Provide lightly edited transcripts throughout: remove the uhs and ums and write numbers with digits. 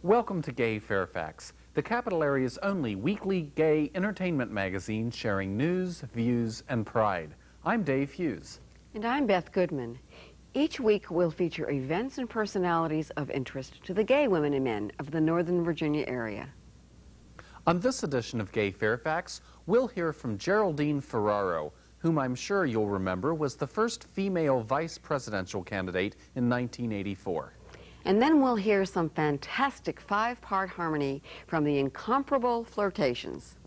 Welcome to Gay Fairfax, the capital area's only weekly gay entertainment magazine sharing news, views, and pride. I'm Dave Hughes. And I'm Beth Goodman. Each week we'll feature events and personalities of interest to the gay women and men of the Northern Virginia area. On this edition of Gay Fairfax, we'll hear from Geraldine Ferraro, whom I'm sure you'll remember was the first female vice presidential candidate in 1984. And then we'll hear some fantastic five-part harmony from the incomparable Flirtations.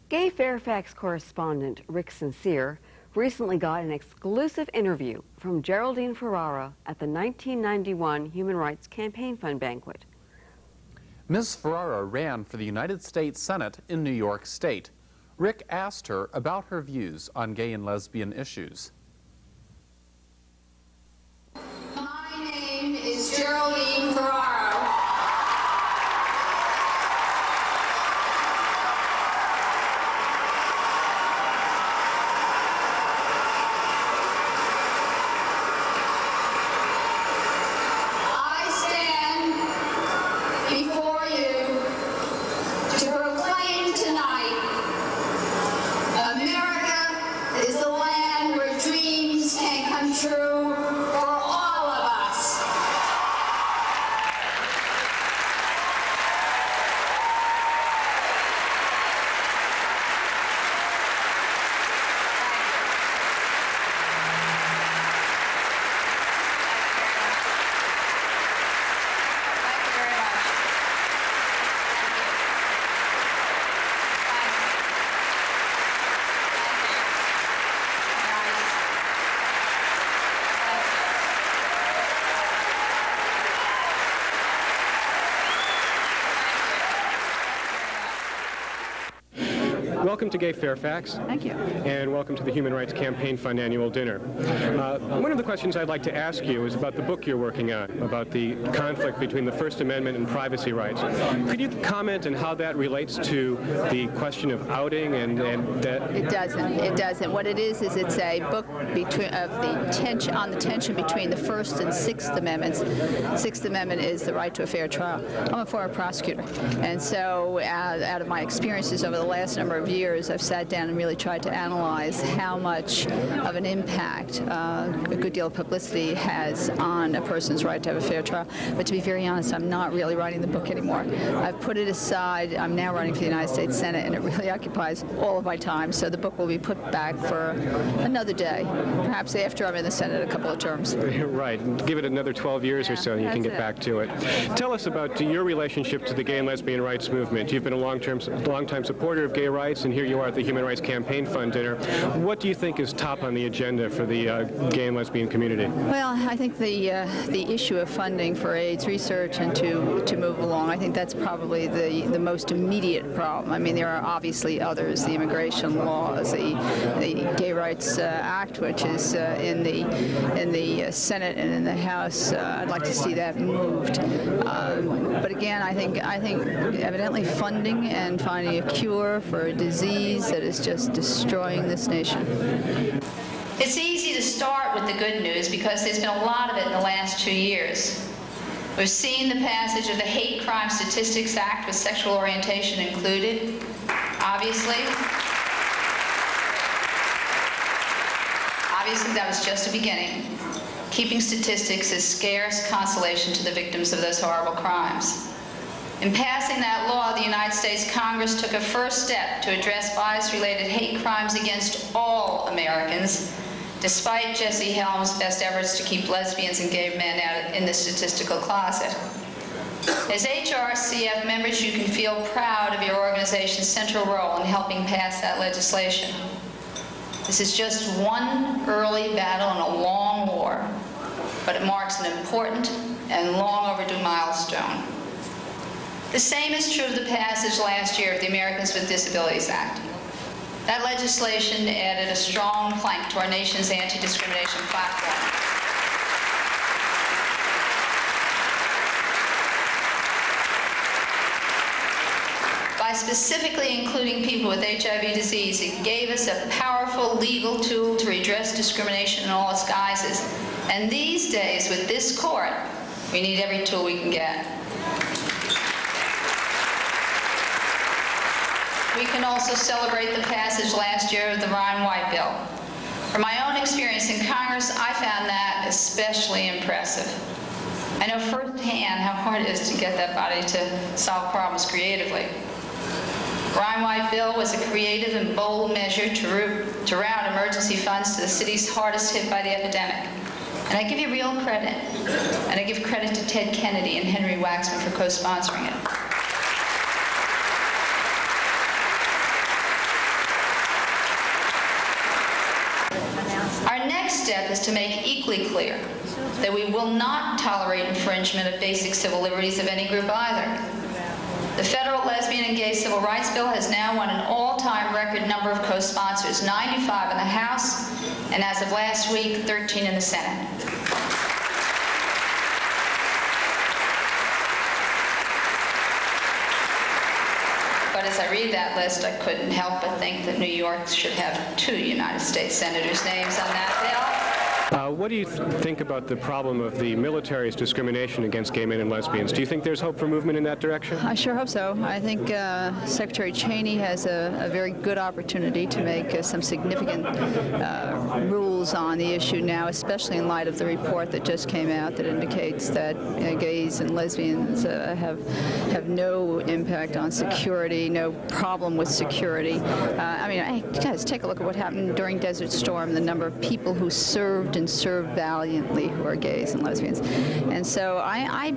Gay Fairfax correspondent Rick Sincere recently got an exclusive interview from Geraldine Ferraro at the 1991 Human Rights Campaign Fund banquet. Ms. Ferraro ran for the United States Senate in New York State. Rick asked her about her views on gay and lesbian issues. My name is Geraldine Ferraro. I stand before you to proclaim tonight, America is the land where dreams can come true for all of us. Welcome to Gay Fairfax. Thank you. And welcome to the Human Rights Campaign Fund Annual Dinner. One of the questions I'd like to ask you is about the book you're working on, about the conflict between the First Amendment and privacy rights. Could you comment on how that relates to the question of outing and that? It doesn't. It doesn't. What it is it's a book on the tension between the First and Sixth Amendments. Sixth Amendment is the right to a fair trial. I'm a former prosecutor, and so out of my experiences over the last number of years, I've sat down and really tried to analyze how much of an impact a good deal of publicity has on a person's right to have a fair trial. But to be very honest, I'm not really writing the book anymore. I've put it aside. I'm now running for the United States Senate, and it really occupies all of my time. So the book will be put back for another day, perhaps after I'm in the Senate a couple of terms. Right. Give it another 12 years or so, and you can get back to it. Tell us about your relationship to the gay and lesbian rights movement. You've been a long-time supporter of gay rights, and here you are at the Human Rights Campaign Fund dinner. What do you think is top on the agenda for the gay and lesbian community? Well, I think the issue of funding for AIDS research and to move along, I think that's probably the most immediate problem. I mean, there are obviously others, the immigration laws, the Gay Rights Act, which is in the Senate and in the House. I'd like to see that moved. But again, I think evidently funding and finding a cure for a disease that is just destroying this nation. It's easy to start with the good news because there's been a lot of it in the last 2 years. We've seen the passage of the Hate Crime Statistics Act with sexual orientation included, obviously. Obviously, that was just a beginning. Keeping statistics is scarce consolation to the victims of those horrible crimes. In passing that law, the United States Congress took a first step to address bias-related hate crimes against all Americans, despite Jesse Helms' best efforts to keep lesbians and gay men out in the statistical closet. As HRCF members, you can feel proud of your organization's central role in helping pass that legislation. This is just one early battle in a long war, but it marks an important and long overdue milestone. The same is true of the passage last year of the Americans with Disabilities Act. That legislation added a strong plank to our nation's anti-discrimination platform. By specifically including people with HIV disease, it gave us a powerful legal tool to redress discrimination in all its guises. And these days, with this court, we need every tool we can get. we can also celebrate the passage last year of the Ryan-White bill. From my own experience in Congress, I found that especially impressive. I know firsthand how hard it is to get that body to solve problems creatively. Ryan-White bill was a creative and bold measure to route emergency funds to the cities hardest hit by the epidemic. And I give you real credit. And I give credit to Ted Kennedy and Henry Waxman for co-sponsoring it. Our next step is to make equally clear that we will not tolerate infringement of basic civil liberties of any group either. The federal lesbian and gay civil rights bill has now won an all-time record number of co-sponsors, 95 in the House, and as of last week, 13 in the Senate. But as I read that list, I couldn't help but think that New York should have 2 United States senators' names on that bill. What do you think about the problem of the military's discrimination against gay men and lesbians? Do you think there's hope for movement in that direction? I sure hope so. I think Secretary Cheney has a very good opportunity to make some significant rules on the issue now, especially in light of the report that just came out that indicates that gays and lesbians have no impact on security, no problem with security. I mean, hey, guys, take a look at what happened during Desert Storm, the number of people who served and served valiantly who are gays and lesbians. And so I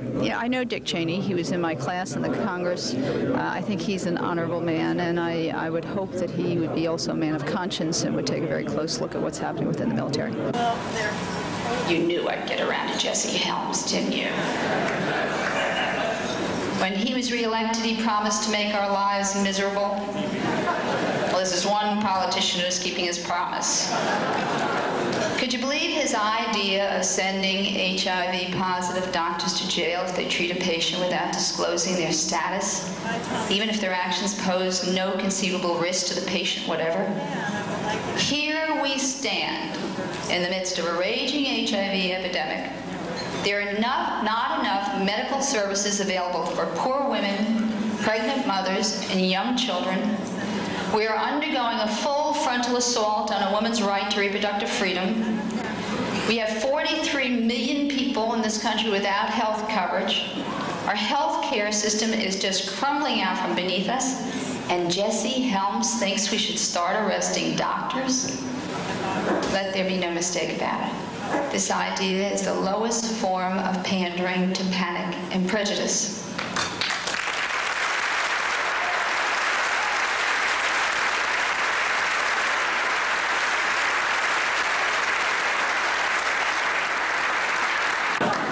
know Dick Cheney. He was in my class in the Congress. I think he's an honorable man, and I would hope that he would be also a man of conscience and would take a very close look at what's happening within the military. You knew I'd get around to Jesse Helms, didn't you? When he was reelected, he promised to make our lives miserable. Well, this is one politician who's keeping his promise. Could you believe his idea of sending HIV-positive doctors to jail if they treat a patient without disclosing their status, even if their actions pose no conceivable risk to the patient whatever? Here we stand in the midst of a raging HIV epidemic. There are not enough medical services available for poor women, pregnant mothers, and young children. We are undergoing a full frontal assault on a woman's right to reproductive freedom. We have 43 million people in this country without health coverage. Our health care system is just crumbling out from beneath us, and Jesse Helms thinks we should start arresting doctors? Let there be no mistake about it. This idea is the lowest form of pandering to panic and prejudice.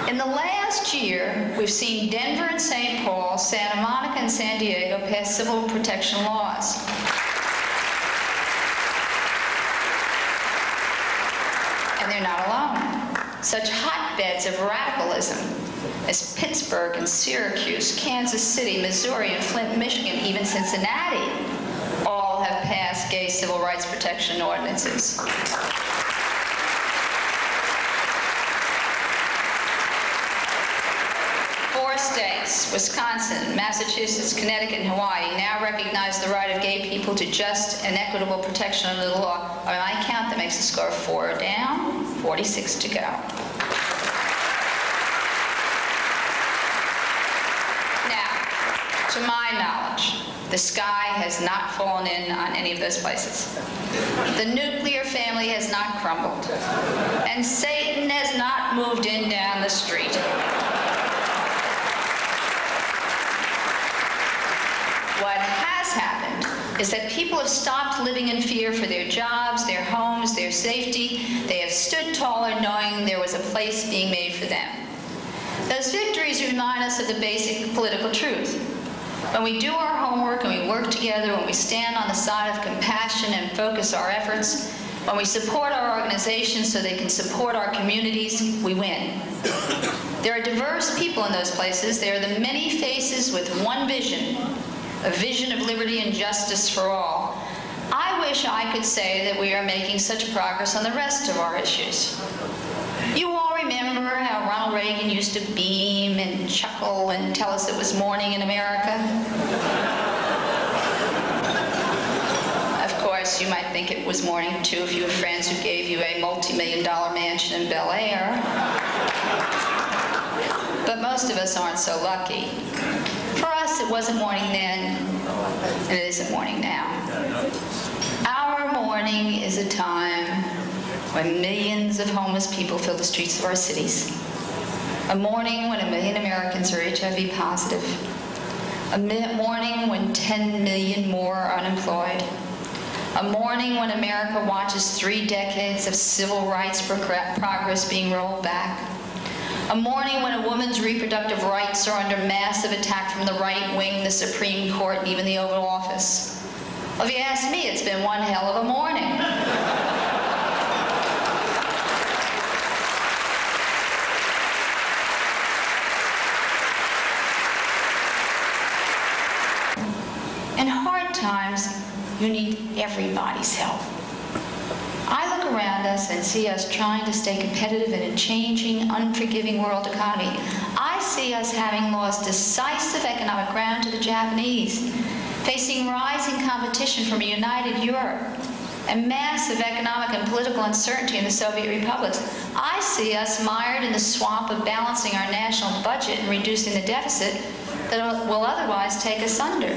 In the last year, we've seen Denver and St. Paul, Santa Monica and San Diego pass civil protection laws. And they're not alone. Such hotbeds of radicalism as Pittsburgh and Syracuse, Kansas City, Missouri, and Flint, Michigan, even Cincinnati, all have passed gay civil rights protection ordinances. 4 states, Wisconsin, Massachusetts, Connecticut, and Hawaii, now recognize the right of gay people to just and equitable protection under the law. By my count, that makes the score 4 down, 46 to go. Now, to my knowledge, the sky has not fallen in on any of those places. The nuclear family has not crumbled, and Satan has not moved in down the street. What has happened is that people have stopped living in fear for their jobs, their homes, their safety. They have stood taller knowing there was a place being made for them. Those victories remind us of the basic political truth. When we do our homework and we work together, when we stand on the side of compassion and focus our efforts, when we support our organizations so they can support our communities, we win. There are diverse people in those places. They are the many faces with one vision, a vision of liberty and justice for all. I wish I could say that we are making such progress on the rest of our issues. You all remember how Ronald Reagan used to beam and chuckle and tell us it was morning in America? course, you might think it was morning, too, if you had friends who gave you a multi-million-dollar mansion in Bel Air. But most of us aren't so lucky. For us, it wasn't morning then, and it isn't morning now. Our morning is a time when millions of homeless people fill the streets of our cities. A morning when 1 million Americans are HIV positive. A morning when 10 million more are unemployed. A morning when America watches 3 decades of civil rights progress being rolled back. A morning when a woman's reproductive rights are under massive attack from the right wing, the Supreme Court, and even the Oval Office. Well, if you ask me, it's been one hell of a morning. In hard times, you need everybody's help. I look around us and see us trying to stay competitive in a changing, unforgiving world economy. I see us having lost decisive economic ground to the Japanese, facing rising competition from a united Europe, and massive economic and political uncertainty in the Soviet republics. I see us mired in the swamp of balancing our national budget and reducing the deficit that will otherwise take us under.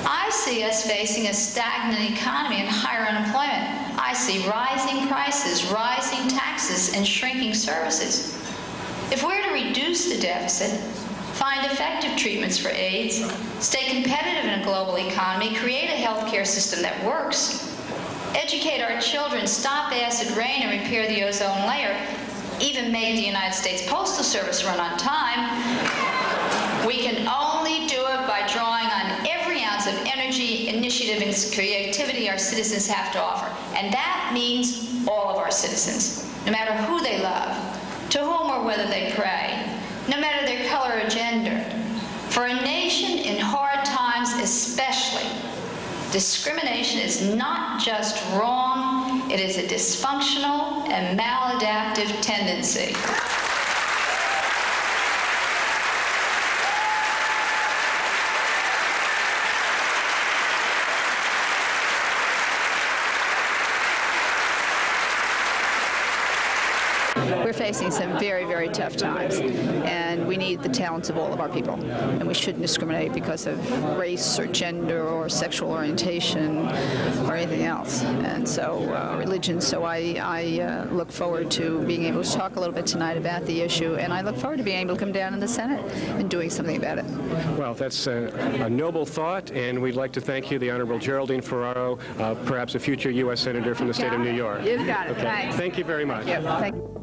I see us facing a stagnant economy and higher unemployment. I see rising prices, rising taxes, and shrinking services. If we're to reduce the deficit, find effective treatments for AIDS, stay competitive in a global economy, create a healthcare system that works, educate our children, stop acid rain, and repair the ozone layer, even make the United States Postal Service run on time, we can only do it by drawing on every ounce of energy, initiative, and creativity our citizens have to offer. And that means all of our citizens, no matter who they love, to whom or whether they pray, no matter their color or gender. For a nation in hard times especially, discrimination is not just wrong, it is a dysfunctional and maladaptive tendency. We're facing some very, very tough times, and we need the talents of all of our people. And we shouldn't discriminate because of race or gender or sexual orientation or anything else, and so religion. So I look forward to being able to talk a little bit tonight about the issue, and I look forward to being able to come down in the Senate and doing something about it. Well, that's a noble thought, and we'd like to thank you, the Honorable Geraldine Ferraro, perhaps a future U.S. Senator from the state of New York. You've got it. Okay. Thanks. Thank you very much. Thank you. Thank you.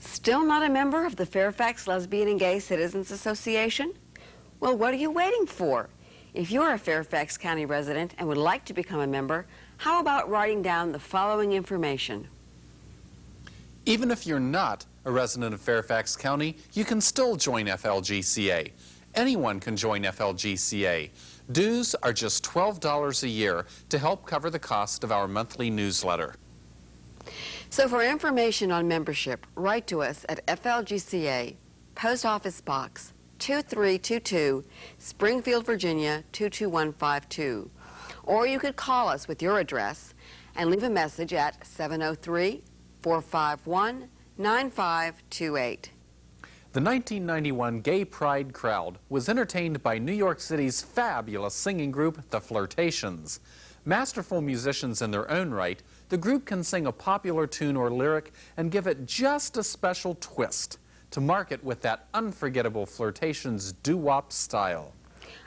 Still not a member of the Fairfax Lesbian and Gay Citizens Association? Well, what are you waiting for? If you're a Fairfax County resident and would like to become a member, how about writing down the following information? Even if you're not a resident of Fairfax County, you can still join FLGCA. Anyone can join FLGCA. Dues are just $12 a year to help cover the cost of our monthly newsletter. So for information on membership, write to us at FLGCA, Post Office Box 2322, Springfield, Virginia 22152. Or you could call us with your address and leave a message at 703-451-9528. The 1991 Gay Pride crowd was entertained by New York City's fabulous singing group, the Flirtations. Masterful musicians in their own right, the group can sing a popular tune or lyric and give it just a special twist to mark it with that unforgettable Flirtations doo-wop style.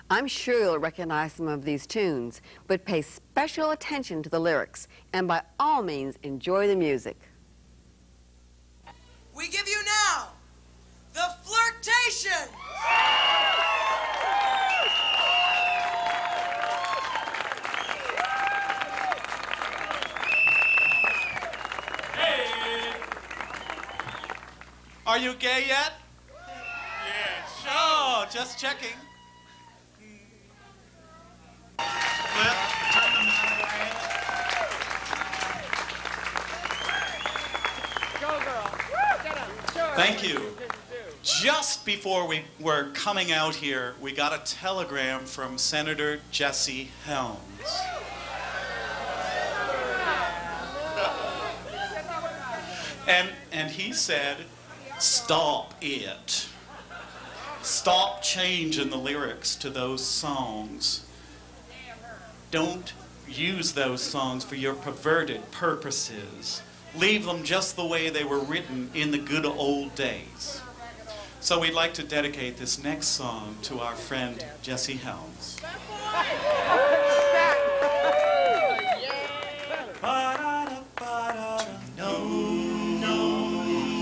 I'm sure you'll recognize some of these tunes, but pay special attention to the lyrics and by all means enjoy the music. We give you now the Flirtations! Are you gay yet? Yes. Oh, just checking. Flip, turn them that way. Thank you. Just before we were coming out here, we got a telegram from Senator Jesse Helms. And he said, stop it. Stop changing the lyrics to those songs. Don't use those songs for your perverted purposes. Leave them just the way they were written in the good old days. So we'd like to dedicate this next song to our friend Jesse Helms.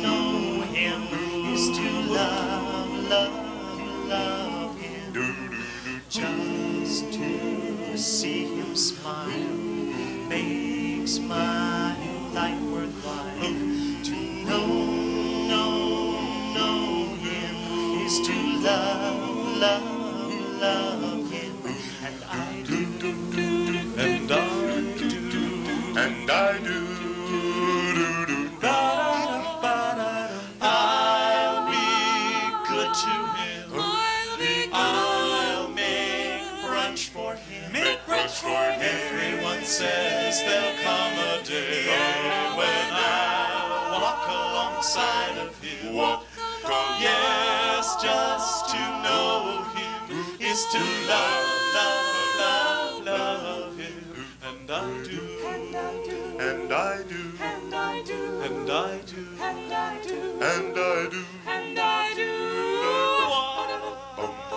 Know him is to love him. Just to see him smile makes my life worthwhile. To know him is to love him. And I do, And I do, and I do. I'll be good to him. I'll make brunch for him. Everyone says there'll come a day when I'll walk alongside of him. Yes, just to know him is to love him. And I do, And I do, and I do, and I do, and I do.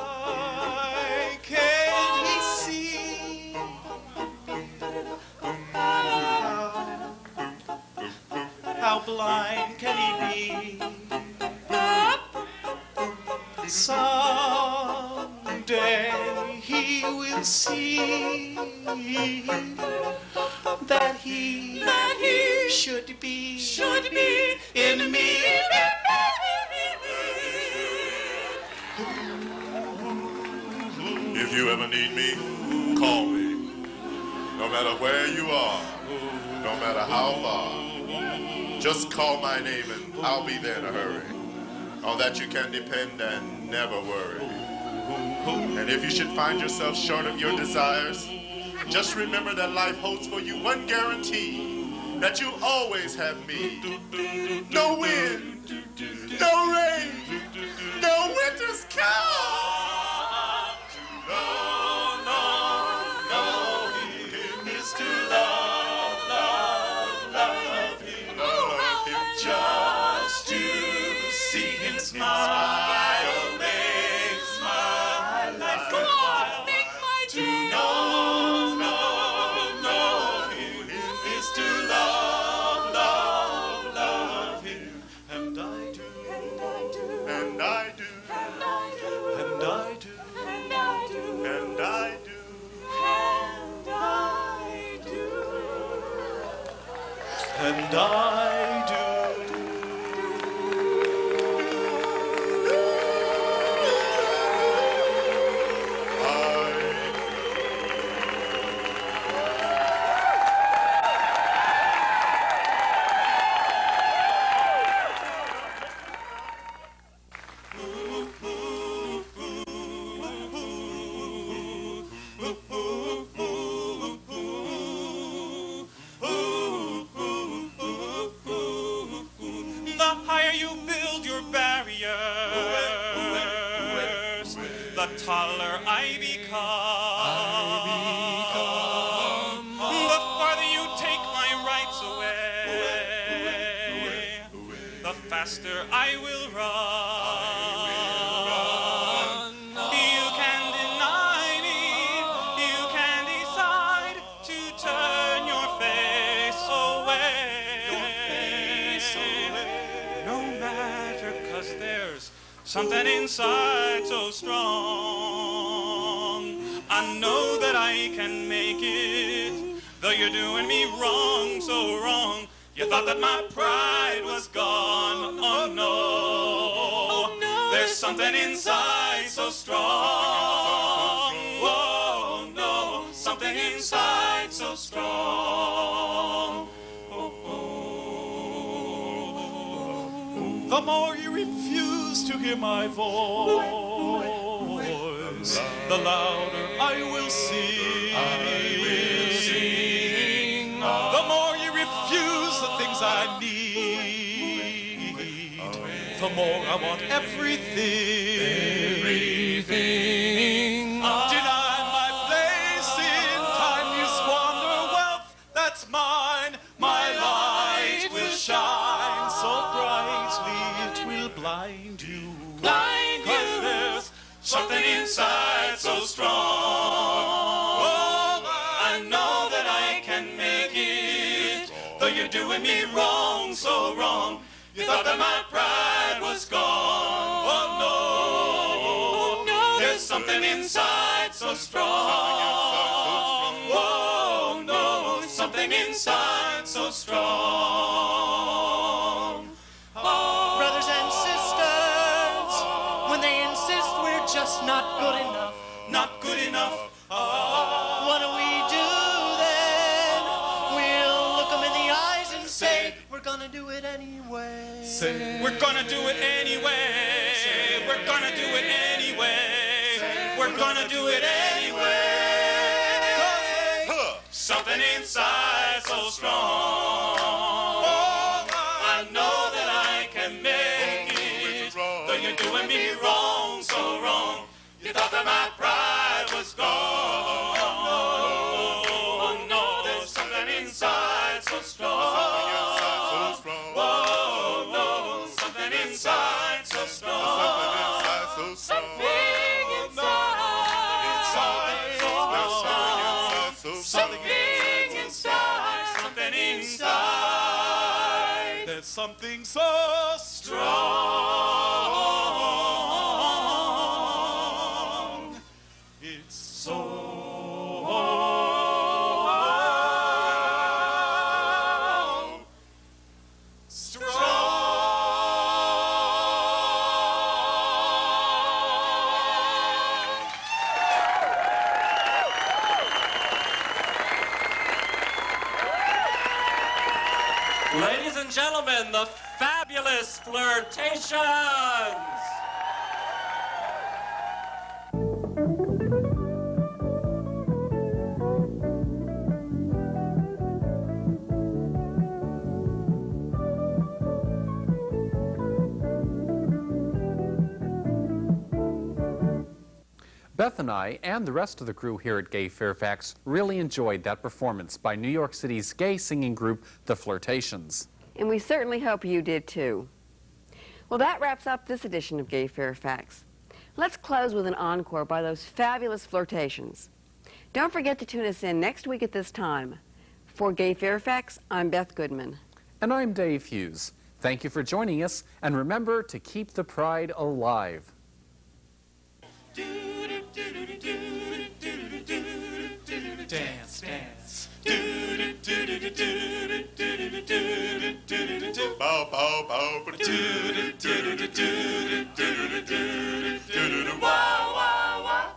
Why can't he see how blind can he be? Someday he will see that he should be in me. If you ever need me, call me. No matter where you are, no matter how far, just call my name and I'll be there in a hurry. On that you can depend and never worry. And if you should find yourself short of your desires, just remember that life holds for you one guarantee, that you'll always have me. No wind, no rain, no winter's come. Just to see him smile makes my life worthwhile. To know him is to love him. And I do, and I do, And I do, and I do, and I do, and I do, and I do. and I do. The taller I become. The farther you take my rights away, the faster I will run. You can deny me, you can decide to turn your face away. No matter, 'cause there's something inside so strong. I know that I can make it, though you're doing me wrong, so wrong. You thought that my pride was gone. Oh no, there's something inside so strong. Oh no, something inside so strong. Oh, oh, oh, oh. the more you refuse to hear my voice, the louder I will sing. The more you refuse the things I need, the more I want everything. Deny my place in time, you squander wealth that's mine. My light will shine so brightly it will blind you. Blind you. 'Cause there's something inside so strong. Oh, I know that I can make it, though you're doing me wrong, so wrong. You thought that my pride was gone. Oh no, there's something inside so strong. Oh no, something inside so strong. Brothers and sisters, when they insist we're just not good enough, Not good enough. what do we do then? We'll look them in the eyes and say, we're gonna do it anyway. We're gonna do it anyway. We're gonna do it anyway. We're gonna do it anyway. Something inside so strong. Oh, I know that I can make it, though you're doing me wrong, so wrong. You thought that my pride was gone. Oh no, there's something inside so strong. Oh no, something inside so strong. Something inside so strong. Something inside, something inside. There's something so strong. It's so Ladies and gentlemen, the fabulous Flirtations! Beth and I, and the rest of the crew here at Gay Fairfax, really enjoyed that performance by New York City's gay singing group, the Flirtations. And we certainly hope you did too. Well, that wraps up this edition of Gay Fairfax. Let's close with an encore by those fabulous Flirtations. Don't forget to tune us in next week at this time. For Gay Fairfax, I'm Beth Goodman. And I'm Dave Hughes. Thank you for joining us, and remember to keep the pride alive. Dance, dance. Bow, bow, bow. Wow, wow, wow.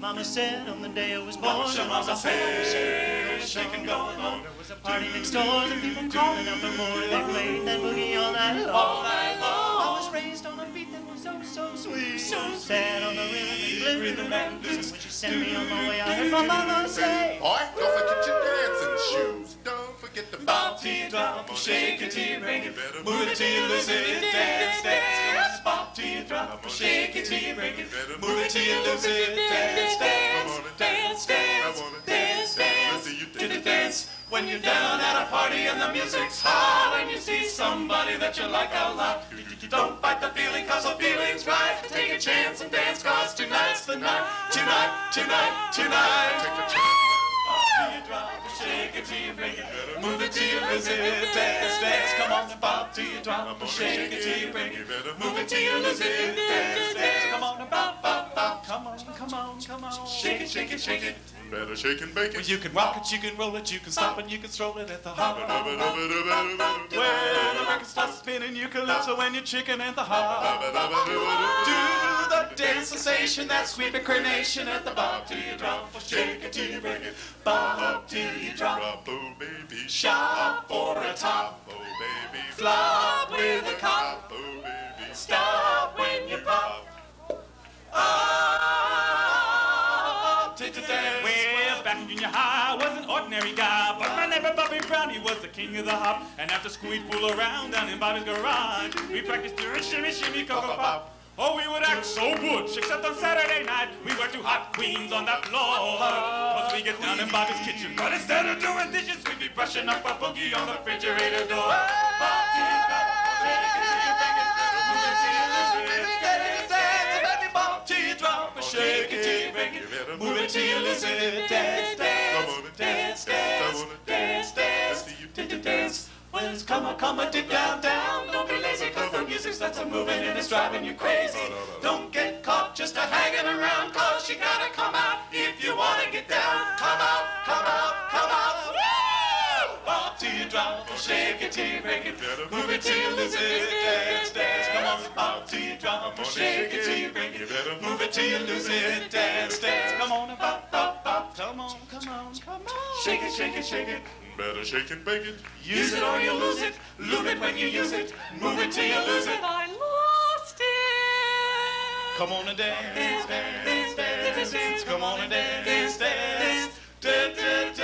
Mama said on the day I was born, Mama said, shake and go on. there was a party next door, the people calling out the more. They played that boogie all night long. All night long. I was raised on a beat that was so, so sweet. So sad on the rhythm and blues. When she sent me on my way, I heard my mama say, All right, don't forget your dancing shoes. Don't forget the Bop, tee, drop, shake it, tee, ring it. Move it till you lose it, dance, dance. Bop, tee, drop, shake it, tee, ring it. Move it till you lose it, dance, dance. Dance, dance, dance, dance. Do the dance. When you're down at a party and the music's hot and you see somebody that you like a lot, don't fight the feeling cause the feeling's right. Take a chance and dance cause tonight's the night. Tonight, tonight, tonight. Take a chance. Till you drop, shake it till you break it. Move it till you lose it, dance, dance. Come on and bop till you drop, shake it till you break it. Move it till you lose it, dance, dance. Come on and bop, bop, bop. bop. Come on, come on, come on. Shake it, shake it, shake it. Better shake and bake it. Well, you can rock it, you can roll it, you can stop and you can stroll it at the hop. When the record starts spinning, you calypso and your chicken at the hop. Do the dance sensation, that sweet carnation at the bop till you drop. Shake it till you break it. Bop till you drop. Oh, baby. Shop for a top. Oh, baby. Flop with a cop. Oh, baby. Stop when you pop. Well, back in junior high, I was an ordinary guy, but my neighbor Bobby Brown, he was the king of the hop. And after school, we'd fool around down in Bobby's garage. We practiced doing shimmy, shimmy, cocoa pop. Oh, we would act so butch, except on Saturday night, we were two hot queens on that floor. Cause we get down in Bobby's kitchen, but instead of doing dishes, we'd be brushing up a boogie on the refrigerator door. Shake it till you break it, move it till you lose it. Dance, dance, dance, dance, dance, dance, dance. When it's come on, dip down, down. Don't be lazy, cause the music's that's a moving and it's driving you crazy. Don't get caught just a hanging around, cause you gotta come out if you wanna get down. Come out, come out, come out. Woo! Bop till you drop, shake it till you break it, move it till you lose it. Dance, dance, come on, bop till you drop, shake it till you break it, move it till you lose it. Dance, dance, come on, bop, bop, bop. Come on, come on, come on. Shake it, shake it, shake it. Better shake and bake it. Use it or you lose it. Lube it when you use it. Move it till you lose it. I lost it. Come on and dance, dance, dance, dance, dance. Come on and dance, dance, dance, dance,